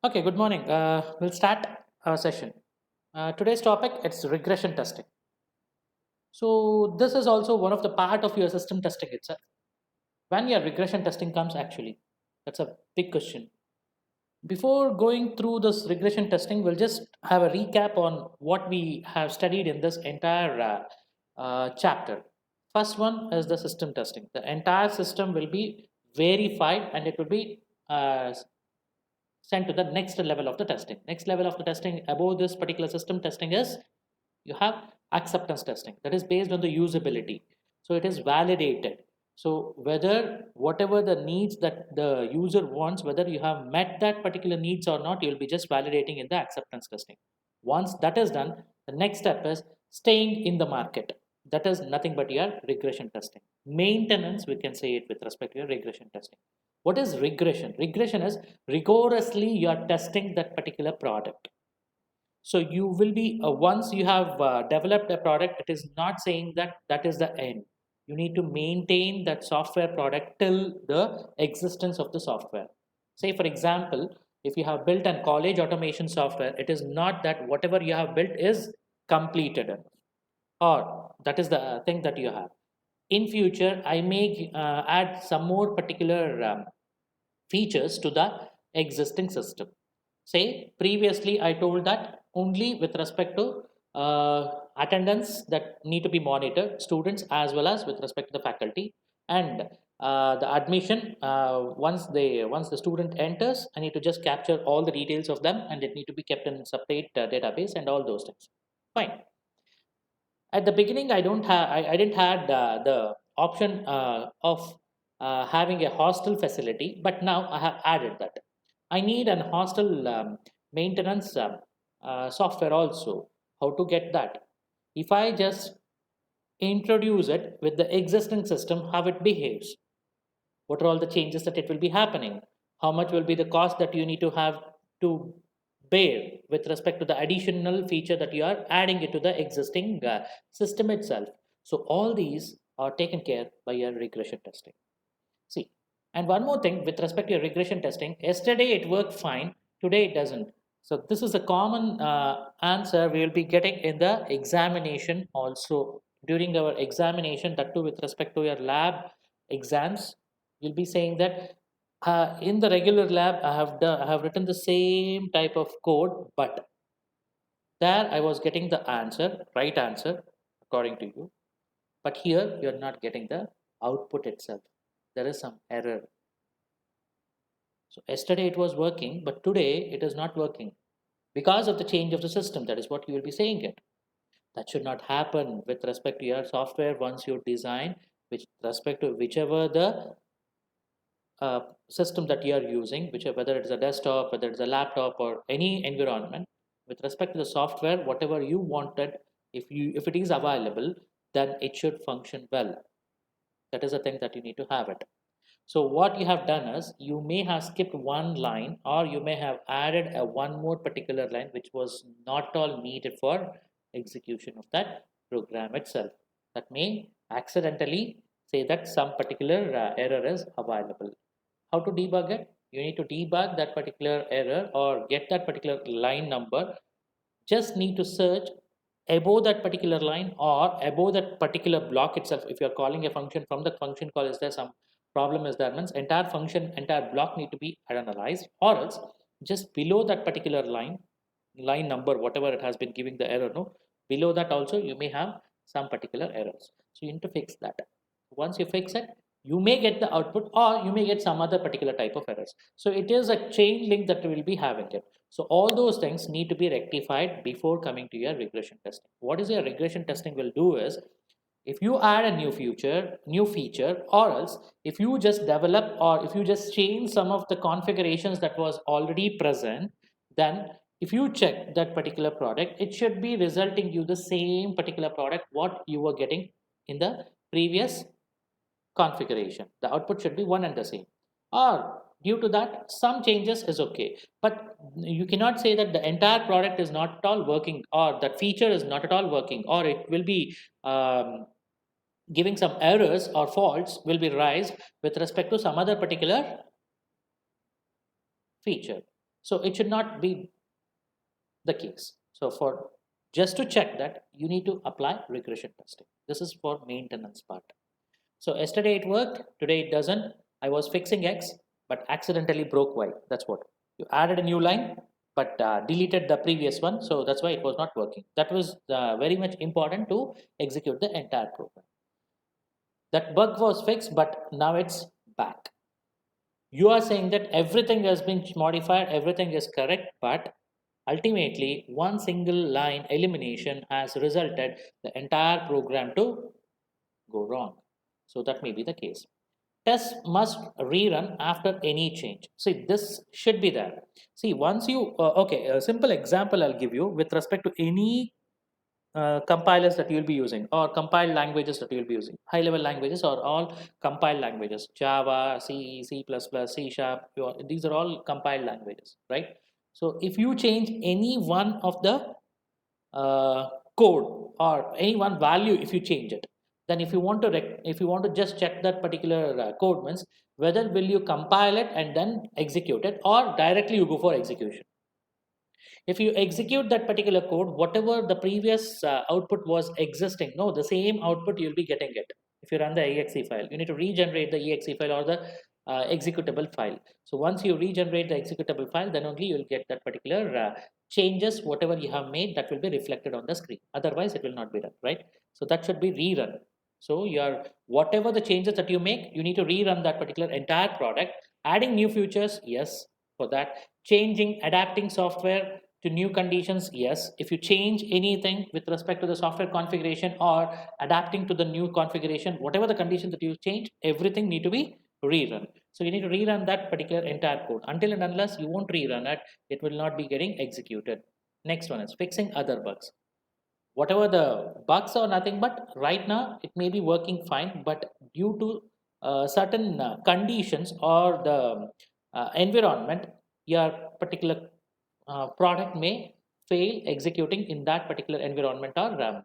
Okay, good morning. We'll start our session. Today's topic it's regression testing. So this is also one of the part of your system testing itself. When your regression testing comes, actually, that's a big question. Before going through this regression testing, we'll just have a recap on what we have studied in this entire chapter. First one is the system testing. The entire system will be verified and it will be sent to the next level of the testing. Next level of the testing above this particular system testing is you have acceptance testing that is based on the usability. So it is validated. So whether whatever the needs that the user wants, whether you have met that particular needs or not, you'll be just validating in the acceptance testing. Once that is done, the next step is staying in the market. That is nothing but your regression testing. Maintenance, we can say it with respect to your regression testing. What is regression? Regression is rigorously you are testing that particular product. So you will be once you have developed a product, it is not saying that that is the end. You need to maintain that software product till the existence of the software. Say for example, if you have built an college automation software, it is not that whatever you have built is completed or that is the thing that you have. In future, I may add some more particular features to the existing system. Say previously I told that only with respect to attendance that need to be monitored, students as well as with respect to the faculty, and the admission once the student enters, I need to just capture all the details of them and it need to be kept in separate database and all those things. Fine. At the beginning I didn't had the option of having a hostel facility, but now I have added that I need an hostel maintenance software also. How to get that? If I just introduce it with the existing system, how it behaves, what are all the changes that it will be happening, how much will be the cost that you need to have to bear with respect to the additional feature that you are adding it to the existing system itself. So all these are taken care by your regression testing. See, and one more thing with respect to your regression testing, yesterday it worked fine, today it doesn't. So this is a common answer we will be getting in the examination also. During our examination, that too with respect to your lab exams, you'll be saying that in the regular lab I have written the same type of code, but there I was getting the answer, right answer according to you. But here you're not getting the output itself. There is some error. So yesterday it was working, but today it is not working because of the change of the system. That is what you will be saying it. That should not happen with respect to your software once you design, with respect to whichever the system that you are using, which whether it's a desktop, whether it's a laptop or any environment, with respect to the software, whatever you wanted, if it is available, then it should function well. That is the thing that you need to have it. So what you have done is you may have skipped one line or you may have added a one more particular line which was not all needed for execution of that program itself. That may accidentally say that some particular error is available. How to debug it? You need to debug that particular error or get that particular line number. Just need to search above that particular line or above that particular block itself. If you're calling a function from the function call, is there some problem is there means entire function, entire block need to be analyzed, or else just below that particular line number, whatever it has been giving the error, no, below that also you may have some particular errors. So you need to fix that. Once you fix it, you may get the output or you may get some other particular type of errors. So it is a chain link that will be having it. So all those things need to be rectified before coming to your regression testing. What is your regression testing will do is, if you add a new feature, or else if you just develop or if you just change some of the configurations that was already present, then if you check that particular product, it should be resulting you the same particular product what you were getting in the previous configuration. The output should be one and the same. Or due to that, some changes is okay. But you cannot say that the entire product is not at all working or that feature is not at all working or it will be giving some errors or faults will be raised with respect to some other particular feature. So it should not be the case. So for just to check that, you need to apply regression testing. This is for maintenance part. So yesterday it worked, today it doesn't. I was fixing X, but accidentally broke Y. That's what. You added a new line, but deleted the previous one. So that's why it was not working. That was very much important to execute the entire program. That bug was fixed, but now it's back. You are saying that everything has been modified, everything is correct, but ultimately one single line elimination has resulted the entire program to go wrong. So that may be the case. Tests must rerun after any change. See, this should be there. See, once you, okay, a simple example I'll give you with respect to any compilers that you'll be using or compiled languages that you'll be using. High level languages are all compiled languages. Java, C, C++, C Sharp, these are all compiled languages, right? So if you change any one of the code or any one value, if you change it, then if you want to if you want to just check that particular code, means whether will you compile it and then execute it, or directly you go for execution. If you execute that particular code, whatever the previous output was existing, no, the same output you'll be getting it. If you run the exe file, you need to regenerate the exe file or the executable file. So once you regenerate the executable file, then only you'll get that particular changes, whatever you have made, that will be reflected on the screen. Otherwise, it will not be done, right? So that should be rerun. So your whatever the changes that you make, you need to rerun that particular entire product. Adding new features, yes, for that. Changing, adapting software to new conditions, yes. If you change anything with respect to the software configuration or adapting to the new configuration, whatever the condition that you change, everything need to be rerun. So you need to rerun that particular entire code. Until and unless you won't rerun it, it will not be getting executed. Next one is fixing other bugs. Whatever the bugs are nothing but right now it may be working fine, but due to certain conditions or the environment, your particular product may fail executing in that particular environment or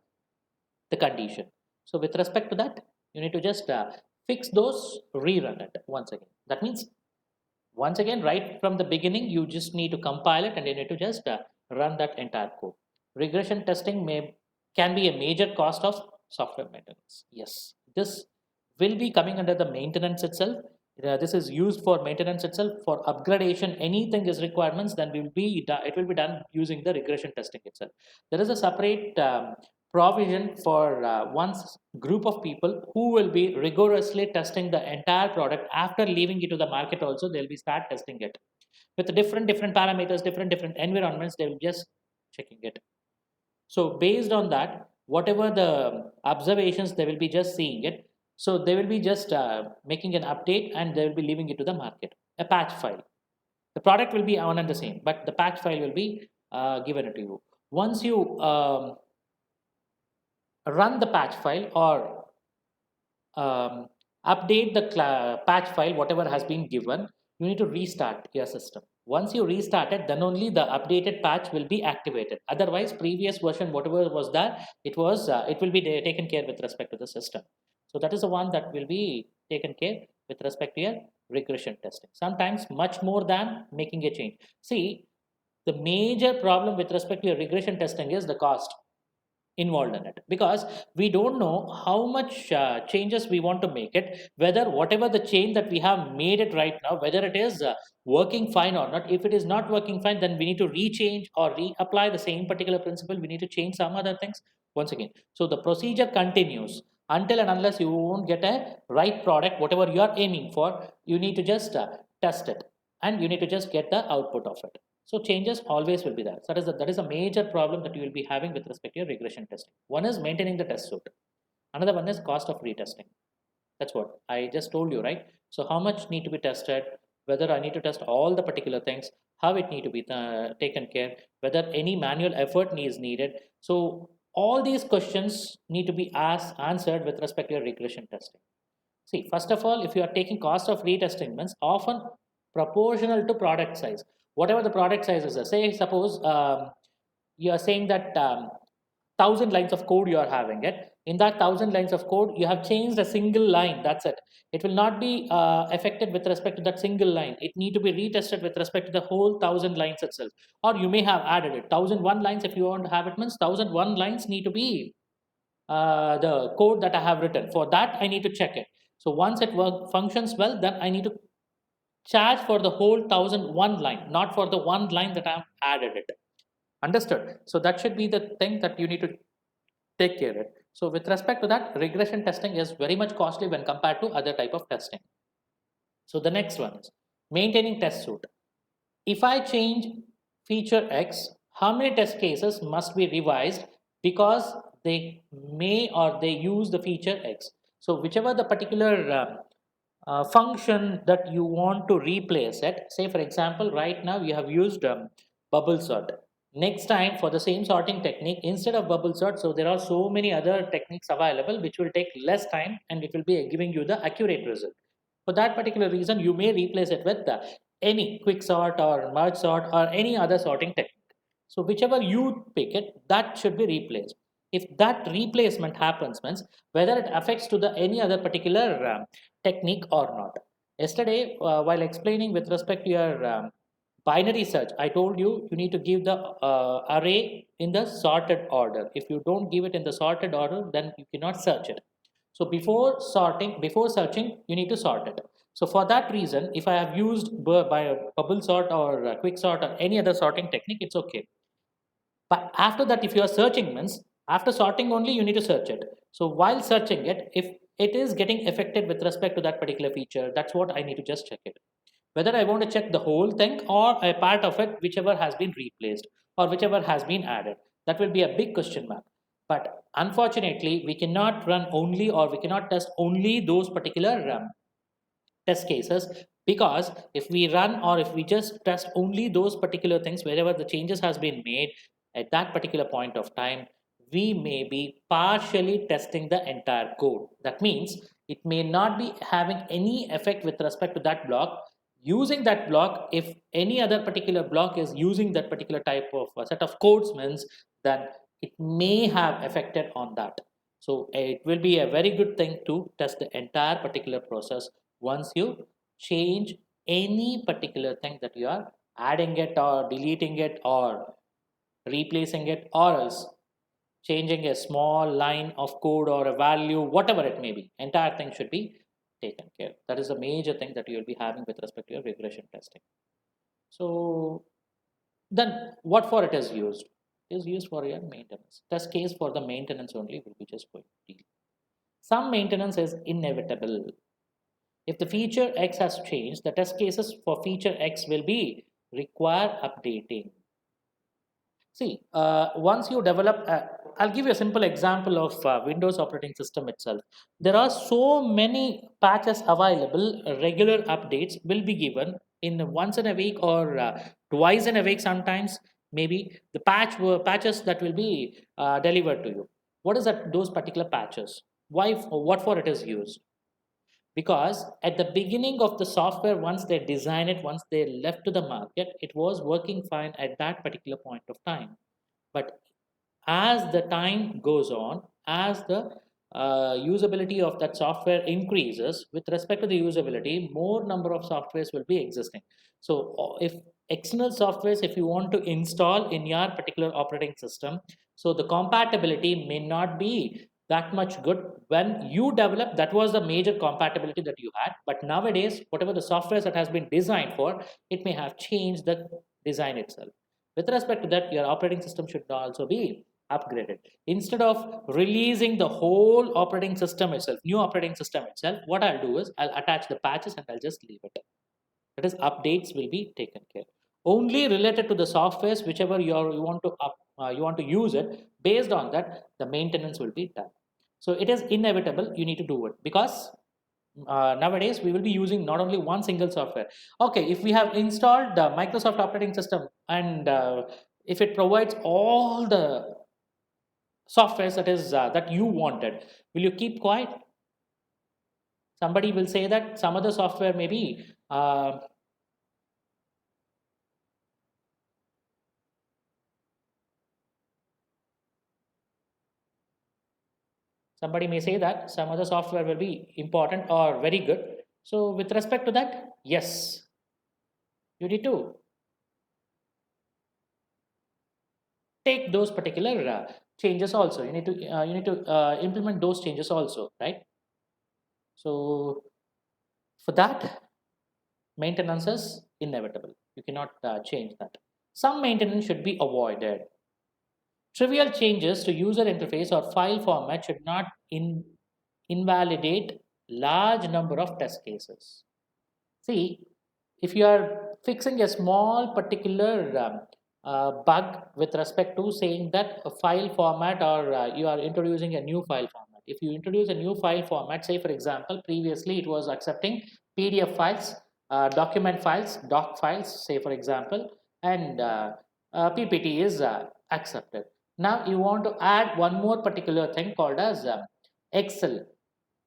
the condition. So with respect to that, you need to just fix those, rerun it once again. That means once again, right from the beginning, you just need to compile it and you need to just run that entire code. Regression testing can be a major cost of software maintenance. Yes, this will be coming under the maintenance itself. This is used for maintenance itself. For upgradation, anything is requirements, then it will be done using the regression testing itself. There is a separate provision for one group of people who will be rigorously testing the entire product after leaving it to the market. Also, they'll be start testing it with different parameters, different environments. They will just checking it. So based on that, whatever the observations, they will be just seeing it. So they will be just making an update and they will be leaving it to the market, a patch file. The product will be one and the same, but the patch file will be given to you. Once you run the patch file or update the patch file, whatever has been given, you need to restart your system. Once you restart it, then only the updated patch will be activated. Otherwise, previous version, whatever was there, it will be taken care with respect to the system. So that is the one that will be taken care with respect to your regression testing. Sometimes much more than making a change. See, the major problem with respect to your regression testing is the cost involved in it, because we don't know how much changes we want to make it, whether whatever the change that we have made it right now, whether it is working fine or not. If it is not working fine, then we need to rechange or reapply the same particular principle. We need to change some other things once again. So the procedure continues until and unless you won't get a right product, whatever you are aiming for. You need to just test it and you need to just get the output of it. So changes always will be there. So that is a major problem that you will be having with respect to your regression testing. One is maintaining the test suite. Another one is cost of retesting. That's what I just told you, right? So how much need to be tested, whether I need to test all the particular things, how it need to be taken care, whether any manual effort is needed. So all these questions need to be answered with respect to your regression testing. See, first of all, if you are taking cost of retesting, means often proportional to product size. Whatever the product size is, say suppose you are saying that 1,000 lines of code you are having it. In that 1,000 lines of code, you have changed a single line. That's it. It will not be affected with respect to that single line. It need to be retested with respect to the whole 1,000 lines itself. Or you may have added it. 1,001 lines, if you want to have it, means 1,001 lines need to be the code that I have written. For that, I need to check it. So once it functions well, then I need to charge for the whole 1,001 line, not for the one line that I've added it. Understood? So that should be the thing that you need to take care of it. So with respect to that, regression testing is very much costly when compared to other type of testing. So the next one is maintaining test suite. If I change feature X, how many test cases must be revised because they may or they use the feature X? So whichever the particular function that you want to replace it, say for example, right now you have used bubble sort. Next time for the same sorting technique, instead of bubble sort, so there are so many other techniques available which will take less time and it will be giving you the accurate result. For that particular reason, you may replace it with any quick sort or merge sort or any other sorting technique. So whichever you pick it, that should be replaced. If that replacement happens, means whether it affects to the any other particular technique or not. Yesterday, while explaining with respect to your binary search, I told you you need to give the array in the sorted order. If you don't give it in the sorted order, then you cannot search it. So before searching, you need to sort it. So for that reason, if I have used by a bubble sort or a quick sort or any other sorting technique, it's okay. But after that, if you are searching, means after sorting only you need to search it. So while searching it, if it is getting affected with respect to that particular feature, that's what I need to just check it. Whether I want to check the whole thing or a part of it, whichever has been replaced or whichever has been added, that will be a big question mark. But unfortunately, we cannot run only or we cannot test only those particular test cases, because if we run or if we just test only those particular things wherever the changes has been made at that particular point of time, we may be partially testing the entire code. That means it may not be having any effect with respect to that block. Using that block, if any other particular block is using that particular type of set of codes, means then it may have affected on that. So it will be a very good thing to test the entire particular process once you change any particular thing that you are adding it or deleting it or replacing it, or else changing a small line of code or a value, whatever it may be, entire thing should be taken care. That is a major thing that you will be having with respect to your regression testing. So then what for it is used? It is used for your maintenance. Test case for the maintenance only will be just going to deal. Some maintenance is inevitable. If the feature X has changed, the test cases for feature X will be require updating. See, once you develop, I'll give you a simple example of Windows operating system itself. There are so many patches available, regular updates will be given in once in a week or twice in a week sometimes, maybe the patches that will be delivered to you. What is that, those particular patches? Why, what for it is used? Because at the beginning of the software, once they design it, once they left to the market, it was working fine at that particular point of time. But as the time goes on, as the usability of that software increases, with respect to the usability, more number of softwares will be existing. So if external softwares, if you want to install in your particular operating system, so the compatibility may not be that much good. When you develop, that was the major compatibility that you had, but nowadays whatever the software that has been designed for, it may have changed the design itself. With respect to that, your operating system should also be upgraded. Instead of releasing the whole operating system itself, new operating system itself, what I'll do is I'll attach the patches and I'll just leave it. That is, updates will be taken care. Only related to the softwares, whichever you want to you want to use it. Based on that, the maintenance will be done. So it is inevitable. You need to do it because nowadays we will be using not only one single software. Okay, if we have installed the Microsoft operating system and if it provides all the softwares that is that you wanted, will you keep quiet? Somebody will say that some other software maybe Somebody may say that some other software will be important or very good. So with respect to that, yes, you need to take those particular changes also. You need to implement those changes also, right? So for that, maintenance is inevitable. You cannot change that. Some maintenance should be avoided. Trivial changes to user interface or file format should not invalidate large number of test cases. See, if you are fixing a small particular bug with respect to saying that a file format, or you are introducing a new file format. If you introduce a new file format, say for example, previously it was accepting PDF files, document files, doc files, say for example, and PPT is accepted. Now you want to add one more particular thing called as Excel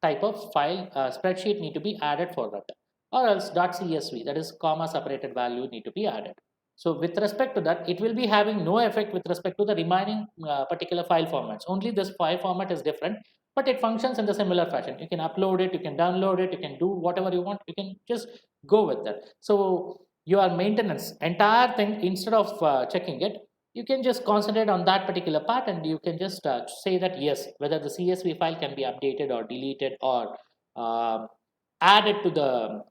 type of file spreadsheet need to be added for that, or else .csv, that is comma separated value, need to be added. So with respect to that, it will be having no effect with respect to the remaining particular file formats. Only this file format is different, but it functions in the similar fashion. You can upload it, you can download it, you can do whatever you want, you can just go with that. So your maintenance entire thing, instead of checking it, you can just concentrate on that particular part, and you can just say that yes, whether the csv file can be updated or deleted, or um added to the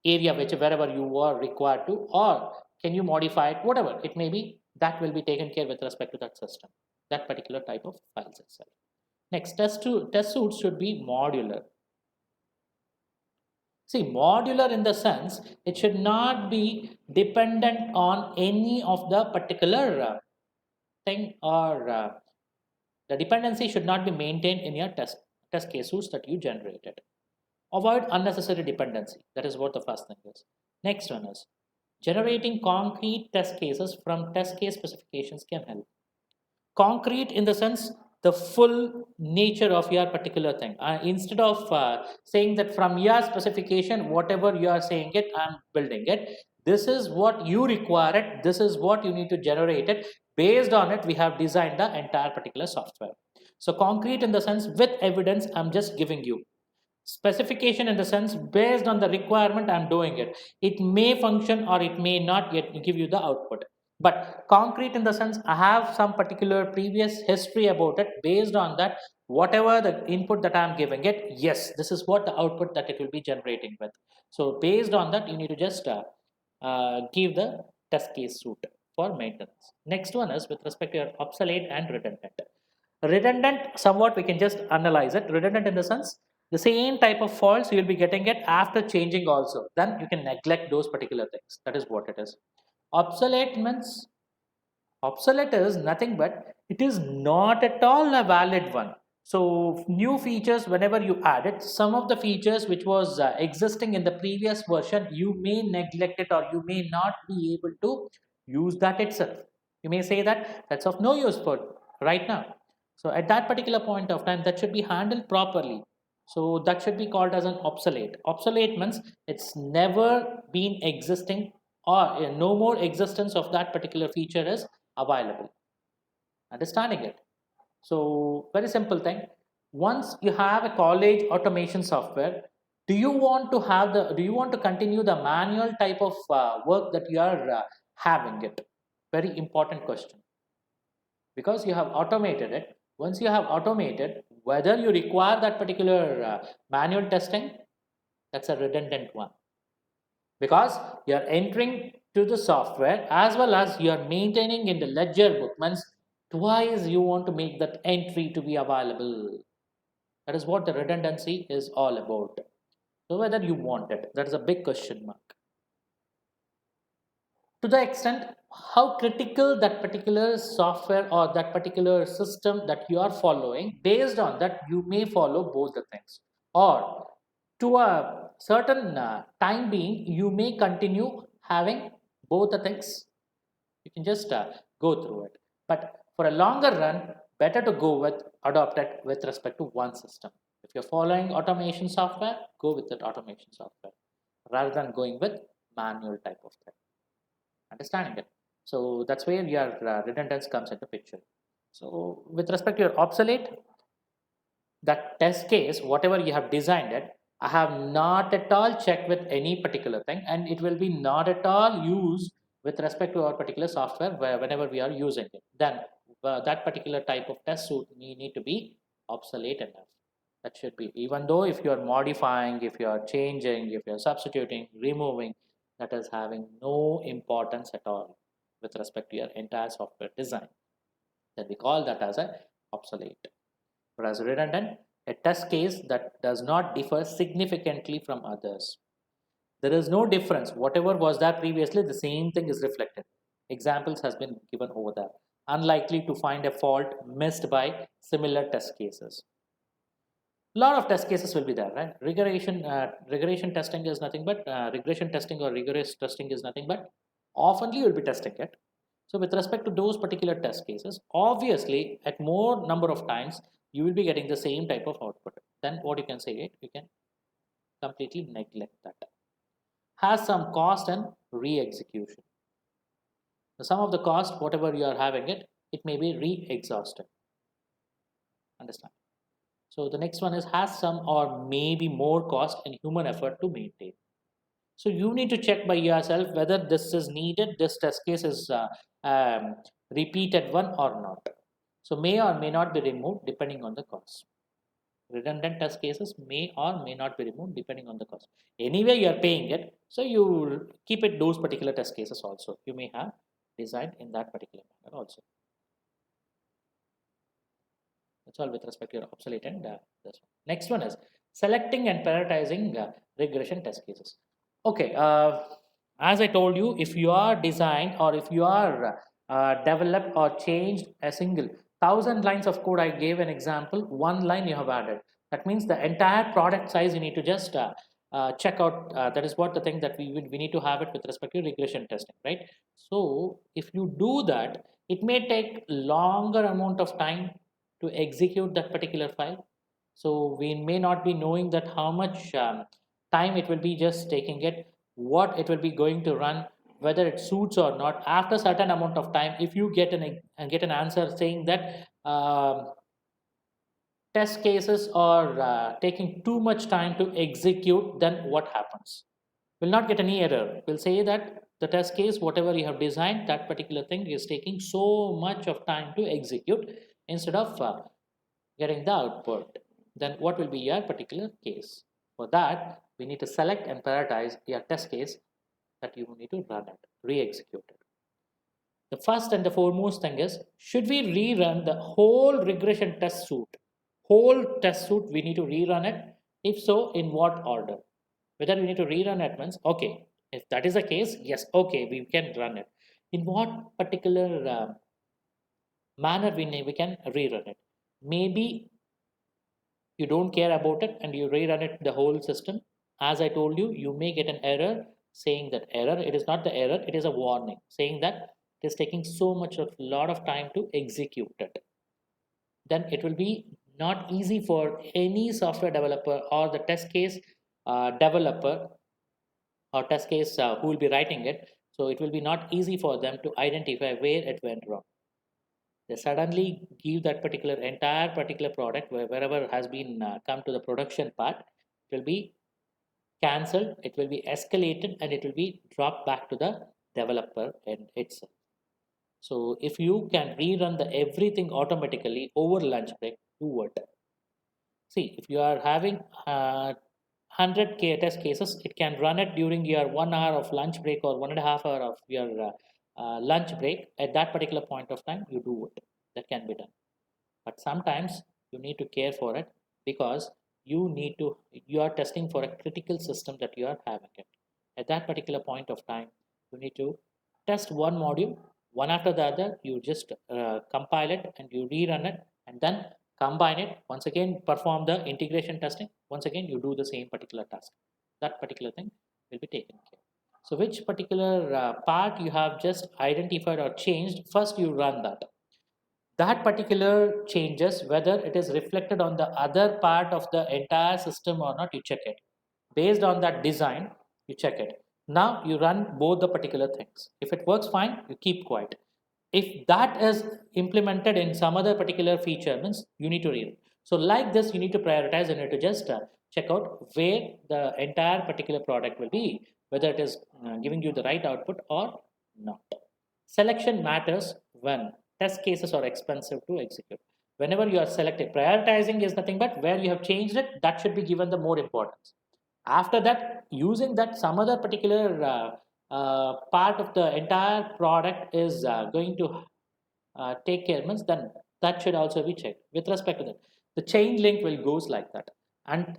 area which wherever you are required to, or can you modify it, whatever it may be, that will be taken care with respect to that system, that particular type of files itself. Next, test suits should be modular. See, modular in the sense it should not be dependent on any of the particular thing, or the dependency should not be maintained in your test cases that you generated. Avoid unnecessary dependency. That is what the first thing is. Next one is generating concrete test cases from test case specifications can help. Concrete in the sense the full nature of your particular thing. Instead of saying that from your specification, whatever you are saying it, I'm building it. This is what you require it. This is what you need to generate it. Based on it, we have designed the entire particular software. So concrete in the sense with evidence, I'm just giving you. Specification in the sense based on the requirement I'm doing it. It may function or it may not yet give you the output. But concrete in the sense I have some particular previous history about it. Based on that, whatever the input that I'm giving it, yes, this is what the output that it will be generating with. So based on that, you need to just give the test case suit for maintenance. Next one is with respect to your obsolete and redundant. Redundant, somewhat we can just analyze it. Redundant in the sense the same type of faults you'll be getting it after changing also. Then you can neglect those particular things. That is what it is. Obsolete means obsolete is nothing but it is not at all a valid one. So new features, whenever you add it, some of the features which was existing in the previous version, you may neglect it or you may not be able to use that itself. You may say that that's of no use for right now. So at that particular point of time, that should be handled properly. So that should be called as an obsolete. Obsolete means it's never been existing, or no more existence of that particular feature is available. Understanding it? So very simple thing. Once you have a college automation software, do you want to continue the manual type of work that you are having it? Very important question. Because you have automated it. Once you have automated, whether you require that particular manual testing, that's a redundant one, because you are entering to the software as well as you are maintaining in the ledger book. Means twice you want to make that entry to be available. That is what the redundancy is all about. So whether you want it, that is a big question mark. To the extent how critical that particular software or that particular system that you are following, based on that you may follow both the things, or to a certain time being you may continue having both the things. You can just go through it, but for a longer run, better to go with adopt it with respect to one system. If you're following automation software, go with that automation software rather than going with manual type of thing. Understanding it? So that's where your redundance comes into picture. So with respect to your obsolete, that test case, whatever you have designed it, I have not at all checked with any particular thing, and it will be not at all used with respect to our particular software whenever we are using it. Then that particular type of test suite need to be obsolete enough. That should be, even though if you are modifying, if you are changing, if you are substituting, removing, that is having no importance at all with respect to your entire software design. Then we call that as a obsolete. Whereas redundant, a test case that does not differ significantly from others. There is no difference. Whatever was there previously, the same thing is reflected. Examples has been given over there. Unlikely to find a fault missed by similar test cases. A lot of test cases will be there, right? Regression testing is nothing but regression testing or rigorous testing is nothing but oftenly you'll be testing it. So with respect to those particular test cases, obviously at more number of times you will be getting the same type of output. Then what you can say it, you can completely neglect that. Has some cost and re-execution. The sum of the cost, whatever you are having it, it may be re-exhausted. Understand? So the next one is has some or maybe more cost and human effort to maintain. So you need to check by yourself whether this is needed, this test case is repeated one or not. So may or may not be removed depending on the cost. Redundant test cases may or may not be removed depending on the cost. Anyway, you are paying it, so you keep it those particular test cases also. You may have designed in that particular manner also. That's all with respect to your obsolete and this one. Next one is selecting and prioritizing regression test cases. Okay, as I told you, if you are designed or if you are developed or changed a single 1,000 lines of code, I gave an example, one line you have added. That means the entire product size you need to just check out. That is what the thing that we need to have it with respect to regression testing, right? So if you do that, it may take longer amount of time to execute that particular file. So we may not be knowing that how much time it will be just taking it, what it will be going to run, whether it suits or not. After certain amount of time, if you get an answer saying that test cases are taking too much time to execute, then what happens? Will not get any error. We'll say that the test case, whatever you have designed, that particular thing is taking so much of time to execute instead of getting the output. Then what will be your particular case? For that, we need to select and prioritize your test case that you need to run it, re-execute it. The first and the foremost thing is, should we rerun the whole regression test suite? Whole test suite, we need to rerun it. If so, in what order? Whether we need to rerun it means, okay, if that is the case, yes, okay, we can run it. In what particular manner we can rerun it? Maybe you don't care about it and you rerun it the whole system. As I told you, you may get an error saying that error, it is not the error, it is a warning saying that it is taking so much of lot of time to execute it. Then it will be not easy for any software developer or the test case developer or test case who will be writing it. So it will be not easy for them to identify where it went wrong. They suddenly give that particular entire particular product wherever has been come to the production part, it will be cancelled, it will be escalated, and it will be dropped back to the developer and itself. So if you can rerun the everything automatically over lunch break, do it. See, if you are having 100 test cases, it can run it during your 1 hour of lunch break or 1.5 hour of your lunch break. At that particular point of time, you do it. That can be done. But sometimes you need to care for it because you are testing for a critical system that you are having it. At that particular point of time, you need to test one module one after the other. You just compile it and you rerun it and then combine it. Once again, perform the integration testing. Once again, you do the same particular task. That particular thing will be taken care. So which particular part you have just identified or changed, first you run that particular changes, whether it is reflected on the other part of the entire system or not, you check it. Based on that design, you check it. Now you run both the particular things. If it works fine, you keep quiet. If that is implemented in some other particular feature, means you need to read. So like this, you need to prioritize and you need to just check out where the entire particular product will be, whether it is giving you the right output or not. Selection matters when test cases are expensive to execute. Whenever you are selected, prioritizing is nothing but where you have changed it, that should be given the more importance. After that, using that some other particular part of the entire product is going to take care means, then that should also be checked with respect to that. The chain link will goes like that, and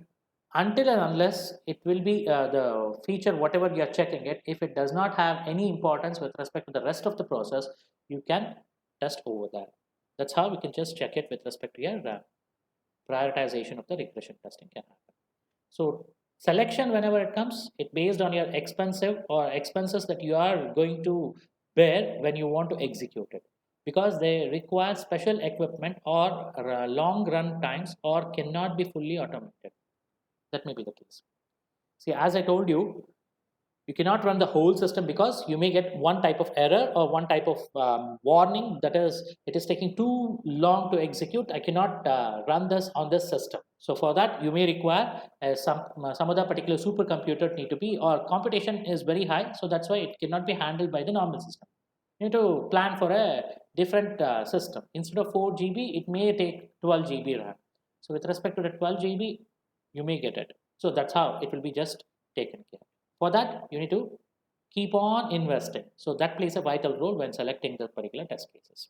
until and unless it will be the feature whatever you are checking it, if it does not have any importance with respect to the rest of the process, you can test over that. That's how we can just check it with respect to your prioritization of the regression testing can happen. So selection, whenever it comes, it based on your expensive or expenses that you are going to bear when you want to execute it, because they require special equipment or long run times or cannot be fully automated. That may be the case. See, as I told you, you cannot run the whole system because you may get one type of error or one type of warning, that is it is taking too long to execute, I cannot run this on this system. So for that you may require some other particular supercomputer need to be, or computation is very high, so that's why it cannot be handled by the normal system. You need to plan for a different system. Instead of 4 GB, it may take 12 GB RAM. So with respect to the 12 GB, you may get it. So that's how it will be just taken care. For that, you need to keep on investing. So that plays a vital role when selecting the particular test cases.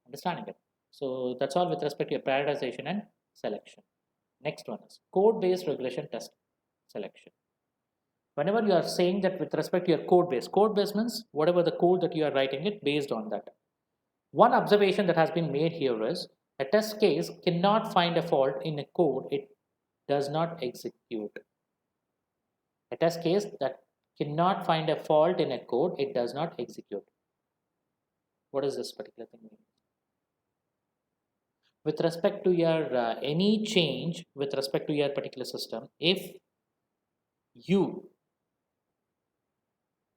Understanding it. So that's all with respect to your prioritization and selection. Next one is code-based regression test selection. Whenever you are saying that with respect to your code base means whatever the code that you are writing it based on that. One observation that has been made here is a test case cannot find a fault in a code it does not execute. A test case that cannot find a fault in a code it does not execute. What does this particular thing mean? With respect to your any change with respect to your particular system, if you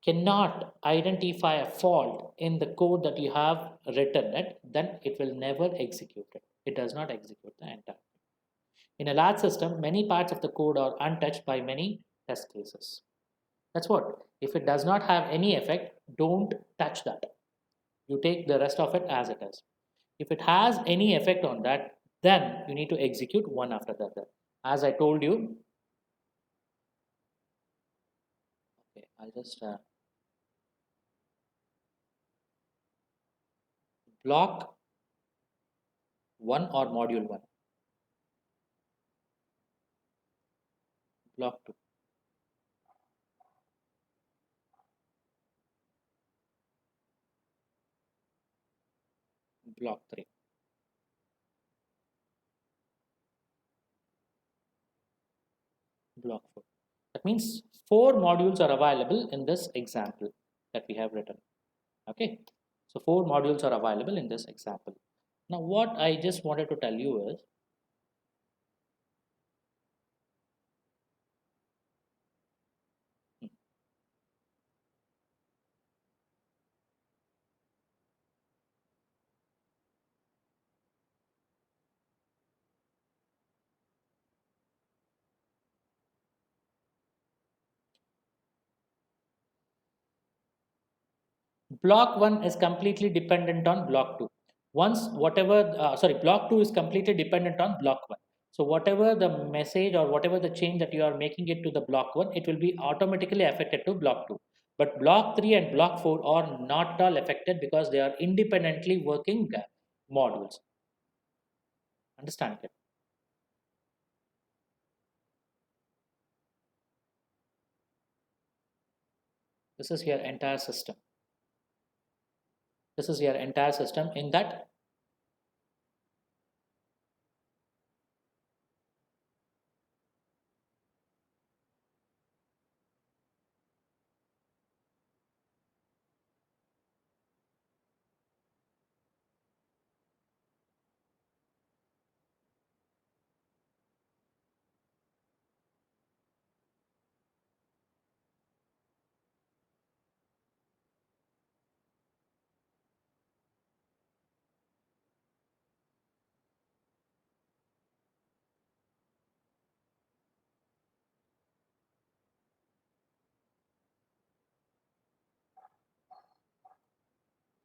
cannot identify a fault in the code that you have written it, then it will never execute it. It does not execute the entire. In a large system, many parts of the code are untouched by many test cases. That's what. If it does not have any effect, don't touch that. You take the rest of it as it is. If it has any effect on that, then you need to execute one after the other. As I told you, okay, I'll just block one or module one, block two, block three, block four. That means four modules are available in this example that we have written. Okay, so four modules are available in this example. Now, what I just wanted to tell you is block 1 is completely dependent on block 2. Once whatever block 2 is completely dependent on block 1. So whatever the message or whatever the change that you are making it to the block 1, it will be automatically affected to block 2. But block 3 and block 4 are not at all affected because they are independently working modules. Understand it? This is your entire system. This is your entire system. In that,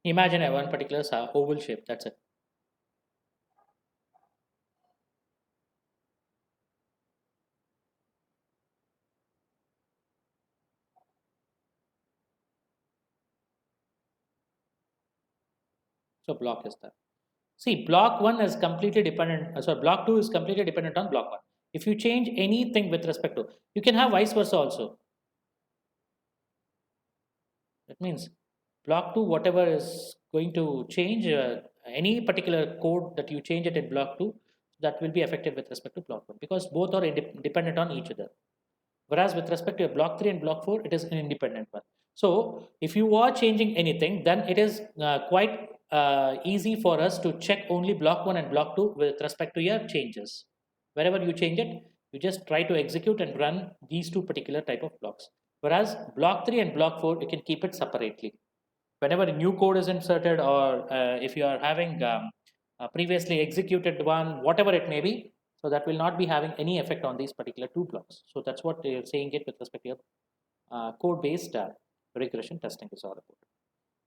Imagine a one particular oval shape. That's it. So block is there. See, block one is completely dependent. Sorry, block two is completely dependent on block one. If you change anything with respect to, you can have vice versa also. That means block two, whatever is going to change, any particular code that you change it in block two, that will be effective with respect to block one because both are dependent on each other. Whereas with respect to a block 3 and block 4, it is an independent one. So if you are changing anything, then it is quite easy for us to check only block 1 and block 2 with respect to your changes. Wherever you change it, you just try to execute and run these two particular type of blocks. Whereas block 3 and block 4, you can keep it separately. Whenever a new code is inserted or if you are having previously executed one, whatever it may be, so that will not be having any effect on these particular two blocks. So that's what they're saying it with respect to code-based regression testing is all about.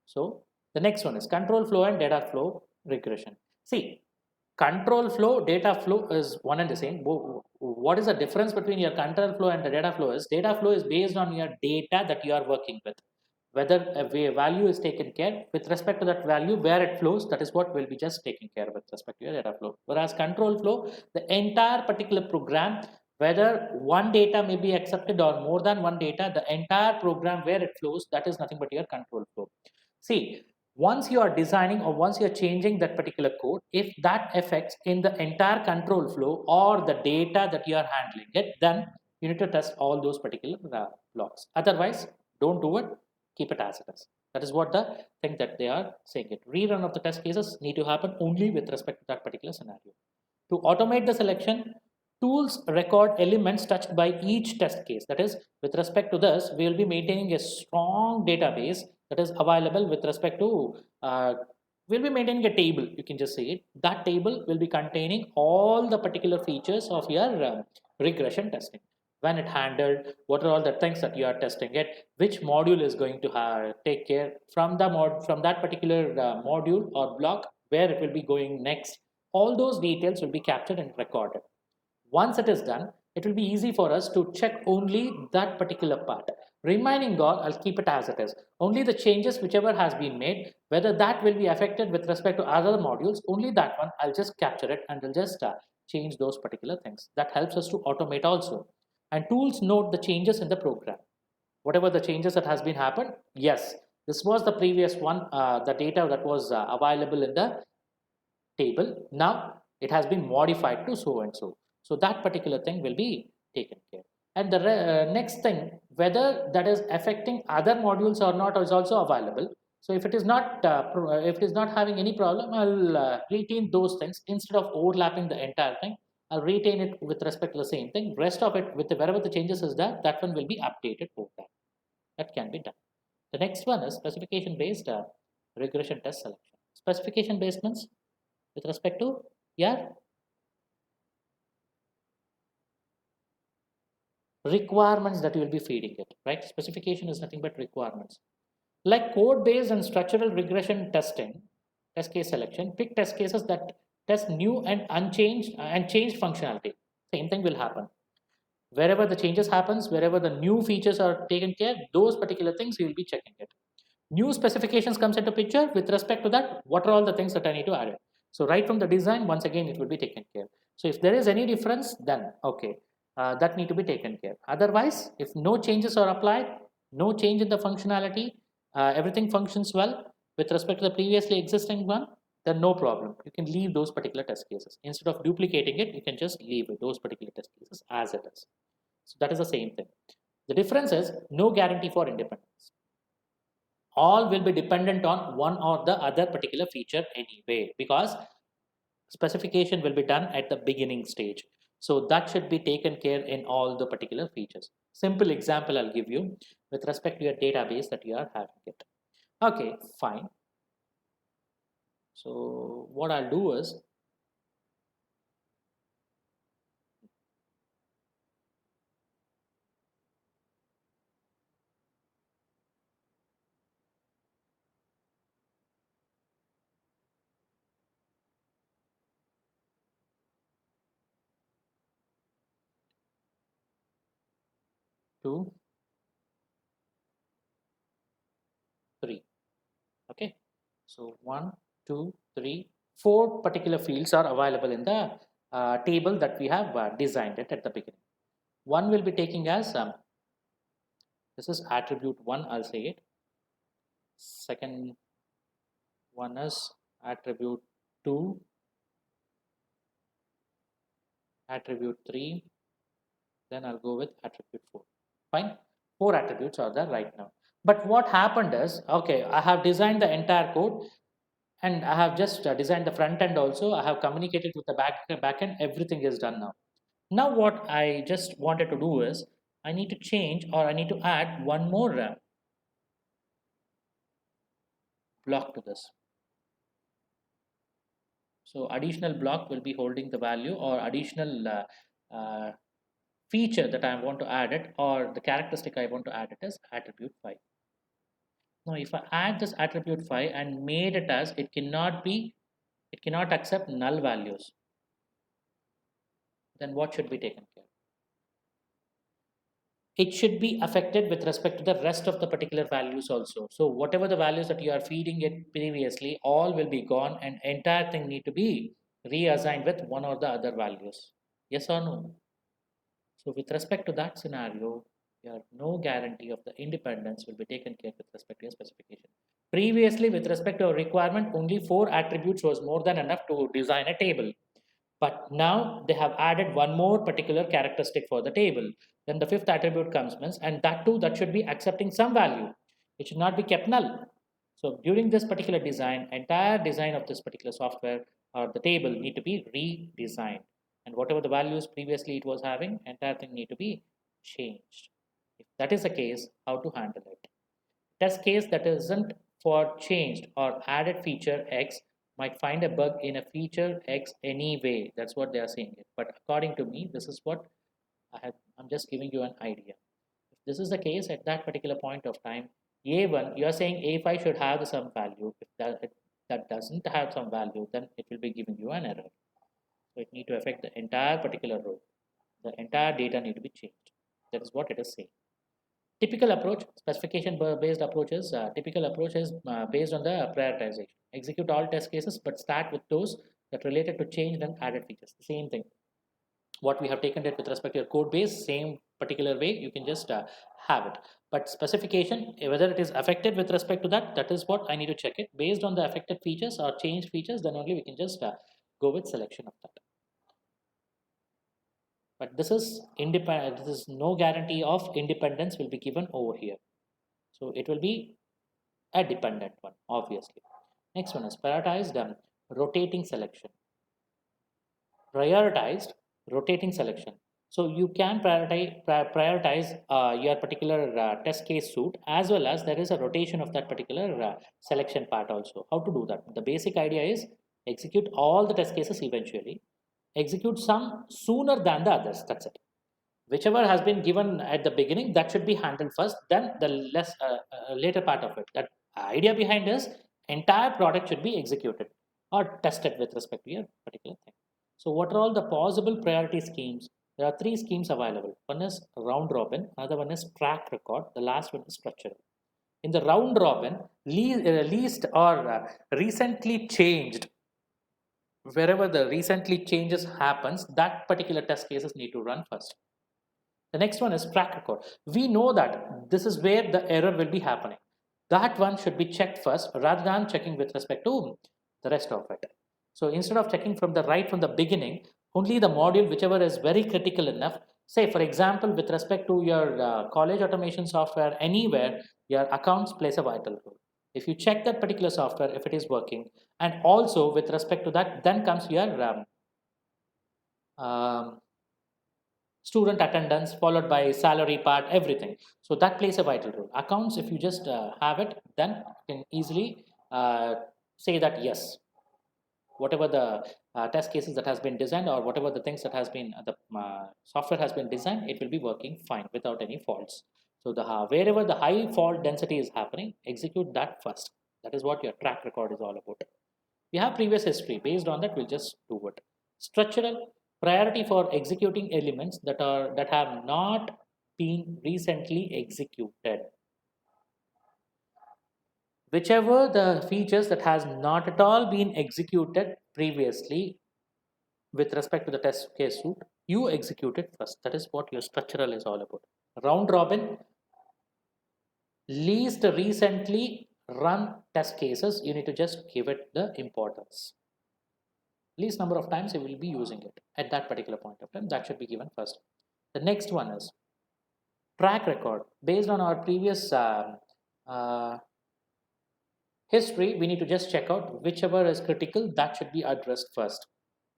So the next one is control flow and data flow regression. See, control flow, data flow is one and the same. What is the difference between your control flow and the data flow is data flow is based on your data that you are working with. Whether a value is taken care with respect to that value, where it flows, that is what will be just taken care with respect to your data flow. Whereas control flow, the entire particular program, whether one data may be accepted or more than one data, the entire program where it flows, that is nothing but your control flow. See, once you are designing or once you're changing that particular code, if that affects in the entire control flow or the data that you are handling it, then you need to test all those particular blocks. Otherwise, don't do it, keep it as it is. That is what the thing that they are saying it. Rerun of the test cases need to happen only with respect to that particular scenario. To automate the selection, tools record elements touched by each test case. That is, with respect to this, we will be maintaining a strong database that is available with respect to, we'll be maintaining a table, you can just say it. That table will be containing all the particular features of your regression testing. When it handled, what are all the things that you are testing it, which module is going to take care from the from that particular module or block, where it will be going next. All those details will be captured and recorded. Once it is done, it will be easy for us to check only that particular part. Remaining all, I'll keep it as it is. Only the changes whichever has been made, whether that will be affected with respect to other modules, only that one, I'll just capture it and I'll just change those particular things. That helps us to automate also. And tools note the changes in the program. Whatever the changes that has been happened, yes, this was the previous one, the data that was available in the table. Now it has been modified to so and so. So that particular thing will be taken care. And the next thing, whether that is affecting other modules or not, is also available. So if it is not, if it is not having any problem, I'll retain those things instead of overlapping the entire thing. I'll retain it with respect to the same thing. Rest of it, with wherever the changes is there, that one will be updated over that. That can be done. The next one is specification based regression test selection. Specification based means with respect to, yeah, requirements that you will be feeding it, right? Specification is nothing but requirements. Like code based and structural regression testing, test case selection, pick test cases that test new and unchanged and changed functionality. Same thing will happen. Wherever the changes happens, wherever the new features are taken care, those particular things you will be checking it. New specifications comes into picture. With respect to that, what are all the things that I need to add it? So right from the design, once again it will be taken care. So if there is any difference, then okay, that need to be taken care. Otherwise, if no changes are applied, no change in the functionality, everything functions well with respect to the previously existing one, then no problem, you can leave those particular test cases. Instead of duplicating it, you can just leave it, those particular test cases as it is. So that is the same thing. The difference is no guarantee for independence. All will be dependent on one or the other particular feature anyway, because specification will be done at the beginning stage. So that should be taken care in all the particular features. Simple example I'll give you with respect to your database that you are having it. Okay, fine. So what I'll do is, 2, 3. Okay, so 1, 2, 3, 4 particular fields are available in the table that we have designed it at the beginning. One will be taking as this is attribute 1, I'll say it. Second one is attribute 2, attribute 3, then I'll go with attribute 4. Fine, 4 attributes are there right now. But what happened is, okay, I have designed the entire code and I have just designed the front end also. I have communicated with the back end. Everything is done now. Now what I just wanted to do is I need to change, or I need to add one more block to this. So additional block will be holding the value, or additional feature that I want to add it, or the characteristic I want to add it is attribute 5. Now if I add this attribute 5 and made it as it cannot accept null values, then what should be taken care? It should be affected with respect to the rest of the particular values also. So whatever the values that you are feeding it previously, all will be gone and entire thing need to be reassigned with one or the other values. Yes or no? So with respect to that scenario, you have no guarantee of the independence will be taken care with respect to your specification. Previously, with respect to a requirement, only 4 attributes was more than enough to design a table. But now they have added one more particular characteristic for the table. Then the 5th attribute comes, and that too, that should be accepting some value. It should not be kept null. So during this particular design, entire design of this particular software or the table need to be redesigned. And whatever the values previously it was having, entire thing need to be changed. If that is the case, how to handle it? Test case that isn't for changed or added feature X might find a bug in a feature X anyway. That's what they are saying. But according to me, this is what I'm just giving you an idea. If this is the case at that particular point of time, A1, you are saying A5 should have some value. If that doesn't have some value, then it will be giving you an error. So it need to affect the entire particular row. The entire data need to be changed. That is what it is saying. Typical approach, specification based approaches, typical approach is based on the prioritization. Execute all test cases, but start with those that related to changed and added features. The same thing. What we have taken it with respect to your code base, same particular way, you can just have it. But specification, whether it is affected with respect to that, that is what I need to check it. Based on the affected features or changed features, then only we can just go with selection of that. But this is independent. This is no guarantee of independence will be given over here. So it will be a dependent one, obviously. Next one is prioritized rotating selection. Prioritized rotating selection. So you can prioritize your particular test case suite, as well as there is a rotation of that particular selection part also. How to do that? The basic idea is execute all the test cases eventually. Execute some sooner than the others. That's it. Whichever has been given at the beginning, that should be handled first, then the later part of it. That idea behind is entire product should be executed or tested with respect to your particular thing. So what are all the possible priority schemes? There are 3 schemes available. One is round robin, another one is track record, the last one is structural. In the round robin, least or recently changed, wherever the recently changes happens, that particular test cases need to run first. The next one is track record. We know that this is where the error will be happening. That one should be checked first rather than checking with respect to the rest of it. So instead of checking from the beginning, only the module whichever is very critical enough. Say for example, with respect to your college automation software, anywhere your accounts plays a vital role. If you check that particular software, if it is working, and also with respect to that, then comes your student attendance followed by salary part, everything. So that plays a vital role. Accounts, if you just have it, then you can easily say that yes, whatever the test cases that has been designed, or whatever the things that has been the software has been designed, it will be working fine without any faults. So the wherever the high fault density is happening, execute that first. That is what your track record is all about. We have previous history. Based on that, we'll just do it. Structural priority for executing elements that have not been recently executed. Whichever the features that has not at all been executed previously with respect to the test case suite, you execute it first. That is what your structural is all about. Round robin, least recently run test cases, you need to just give it the importance. Least number of times you will be using it at that particular point of time. That should be given first. The next one is track record. Based on our previous uh, history, we need to just check out whichever is critical, that should be addressed first.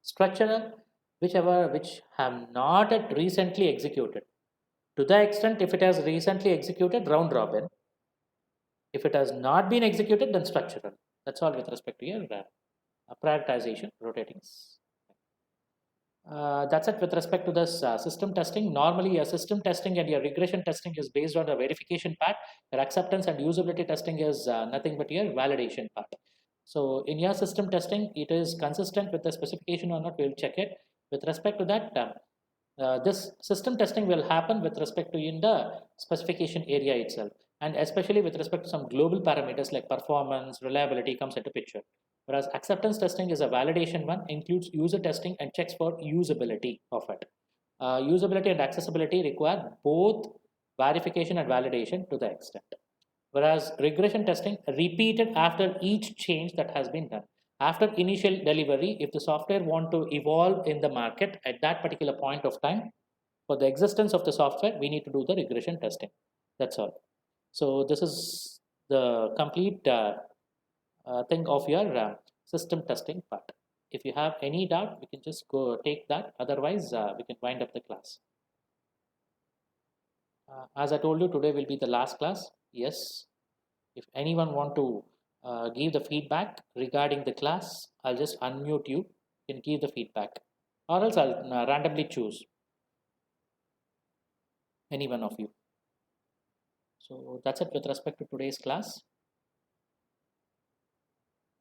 Structural, whichever which have not yet recently executed. To the extent if it has recently executed, round robin. If it has not been executed, then structural. That's all with respect to your prioritization, rotating. That's it with respect to this system testing. Normally, your system testing and your regression testing is based on the verification part. Your acceptance and usability testing is nothing but your validation part. So, in your system testing, it is consistent with the specification or not. We'll check it. With respect to that, this system testing will happen with respect to in the specification area itself, and especially with respect to some global parameters like performance, reliability comes into picture. Whereas acceptance testing is a validation one, includes user testing and checks for usability of it. Usability and accessibility require both verification and validation to the extent. Whereas regression testing repeated after each change that has been done. After initial delivery, if the software want to evolve in the market at that particular point of time, for the existence of the software, we need to do the regression testing. That's all. So this is the complete thing of your system testing part. If you have any doubt, we can just go take that. Otherwise, we can wind up the class. As I told you, today will be the last class. Yes. If anyone want to give the feedback regarding the class, I'll just unmute you. You can give the feedback, or else I'll randomly choose any one of you. So that's it with respect to today's class.